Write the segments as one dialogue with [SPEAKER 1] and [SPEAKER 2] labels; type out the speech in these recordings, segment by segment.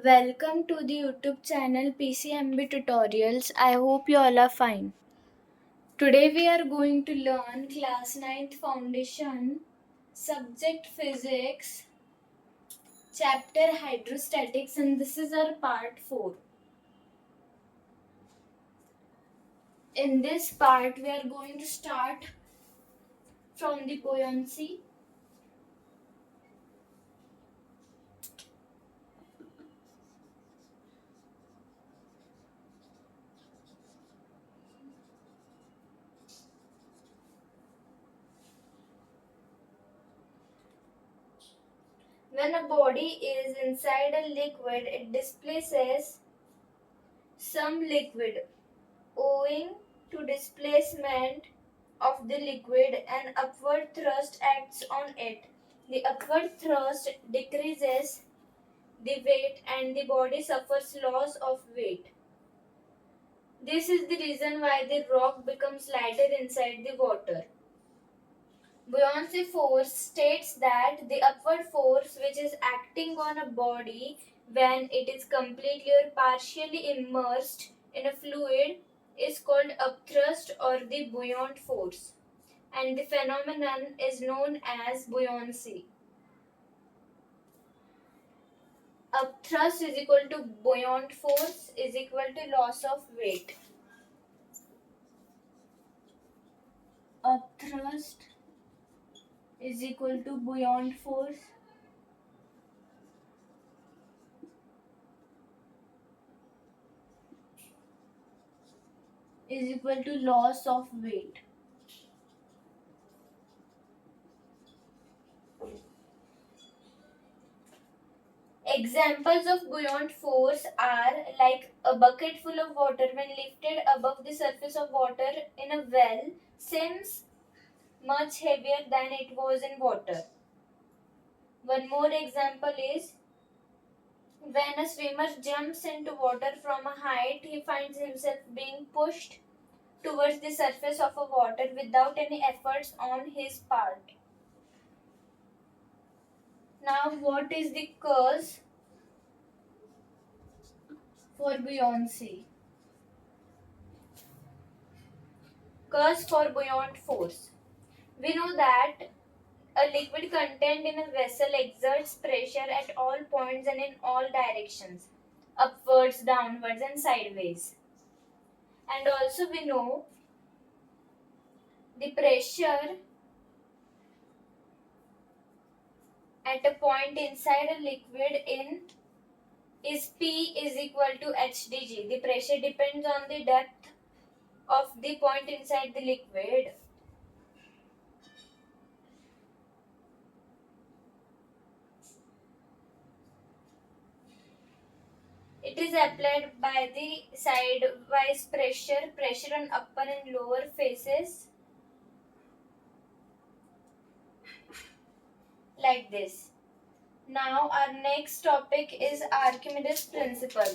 [SPEAKER 1] Welcome to the YouTube channel PCMB Tutorials. I hope you all are fine. Today we are going to learn class 9th foundation, subject physics, chapter hydrostatics, and this is our part 4. In this part we are going to start from the buoyancy. When a body is inside a liquid, it displaces some liquid. Owing to displacement of the liquid, an upward thrust acts on it. The upward thrust decreases the weight and the body suffers loss of weight. This is the reason why the rock becomes lighter inside the water. Buoyancy force states that the upward force which is acting on a body when it is completely or partially immersed in a fluid is called upthrust or the buoyant force, and the phenomenon is known as buoyancy. Upthrust is equal to buoyant force is equal to loss of weight. Upthrust is equal to buoyant force is equal to loss of weight. Examples of buoyant force are like a bucket full of water when lifted above the surface of water in a well seems much heavier than it was in water. One more example is when a swimmer jumps into water from a height, he finds himself being pushed towards the surface of a water without any efforts on his part. Now, what is the cause for buoyancy? Cause for buoyant force. We know that a liquid contained in a vessel exerts pressure at all points and in all directions, upwards, downwards, and sideways. And also, we know the pressure at a point inside a liquid in is P is equal to HdG. The pressure depends on the depth of the point inside the liquid. It is applied by the sidewise pressure on upper and lower faces like this. Now our next topic is Archimedes principle.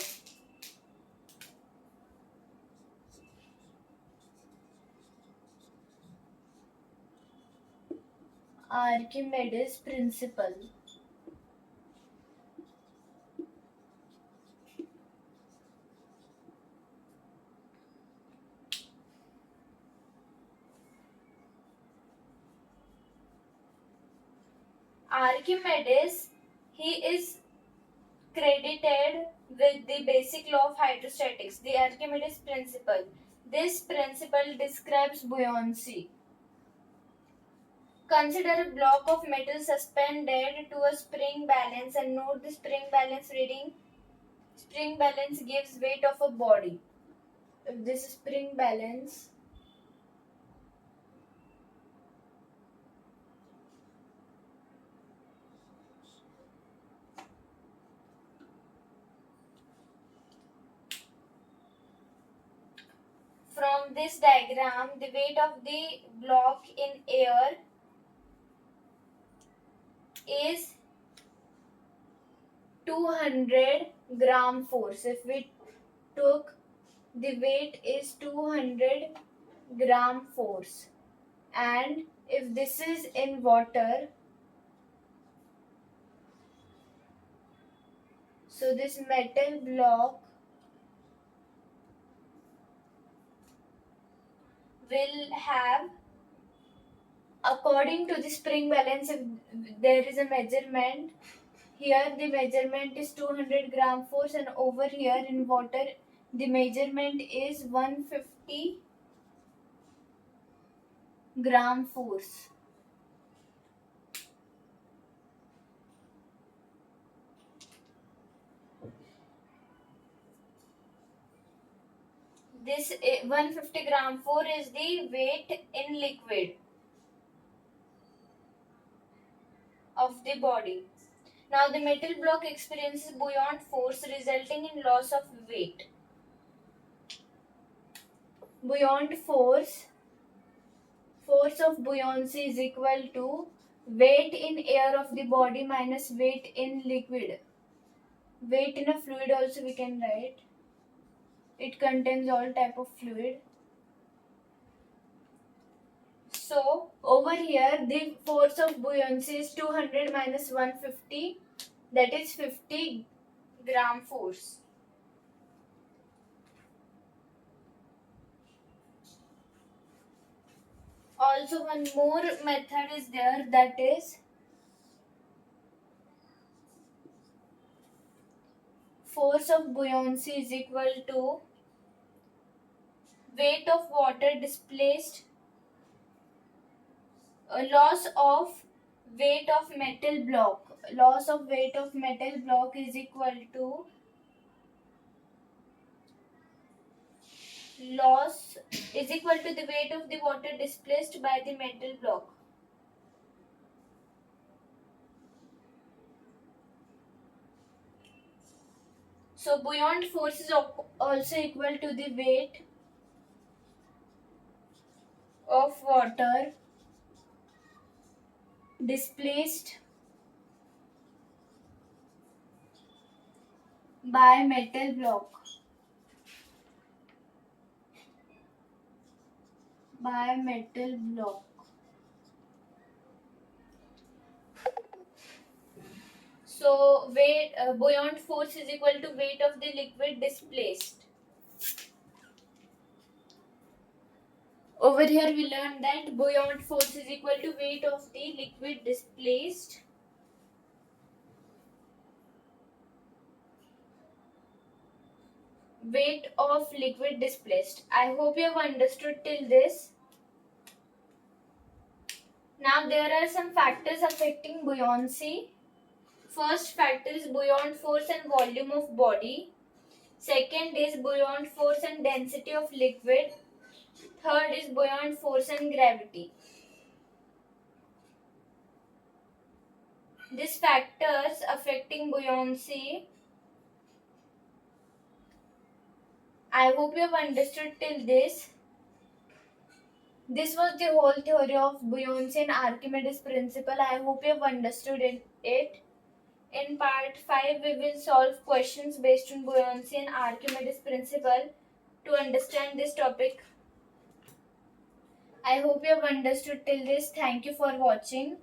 [SPEAKER 1] Archimedes principle. Archimedes, he is credited with the basic law of hydrostatics, the Archimedes principle. This principle describes buoyancy. Consider a block of metal suspended to a spring balance and note the spring balance reading. Spring balance gives weight of a body. If this spring balance from this diagram, the weight of the block in air is 200 gram force. If we took the weight is 200 gram force, and if this is in water, So this metal block will have, according to the spring balance, if there is a measurement, here the measurement is 200 gram force, and over here in water the measurement is 150 gram force. This 150 gram force is the weight in liquid of the body. Now the metal block experiences buoyant force resulting in loss of weight. Buoyant force of buoyancy is equal to weight in air of the body minus weight in liquid. Weight in a fluid also we can write. It contains all type of fluid. So over here the force of buoyancy is 200 minus 150, that is 50 gram force. Also one more method is there, that is force of buoyancy is equal to weight of water displaced, loss of weight of metal block. Loss of weight of metal block is equal to the weight of the water displaced by the metal block. So buoyant force is also equal to the weight of water displaced by metal block. So buoyant force is equal to weight of the liquid displaced. Over here we learned that buoyant force is equal to weight of the liquid displaced weight of liquid displaced. I hope you have understood till this. Now there are some factors affecting buoyancy. First factor is buoyant force and volume of body. Second is buoyant force and density of liquid. Third is buoyant force and gravity. These factors affecting buoyancy, I hope you have understood till this. This was the whole theory of buoyancy and Archimedes principle. I hope you have understood it. In part 5, we will solve questions based on buoyancy and Archimedes principle to understand this topic. I hope you have understood till this. Thank you for watching.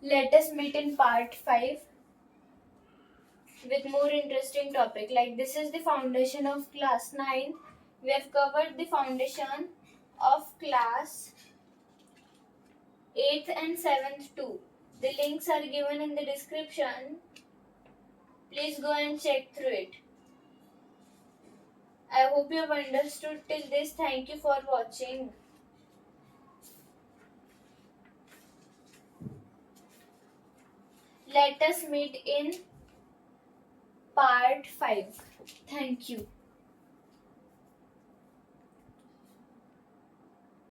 [SPEAKER 1] Let us meet in part 5 with more interesting topic. Like this is the foundation of class 9. We have covered the foundation of class 8th and 7th too. The links are given in the description. Please go and check through it. I hope you have understood till this. Thank you for watching. Let us meet in part 5. Thank you.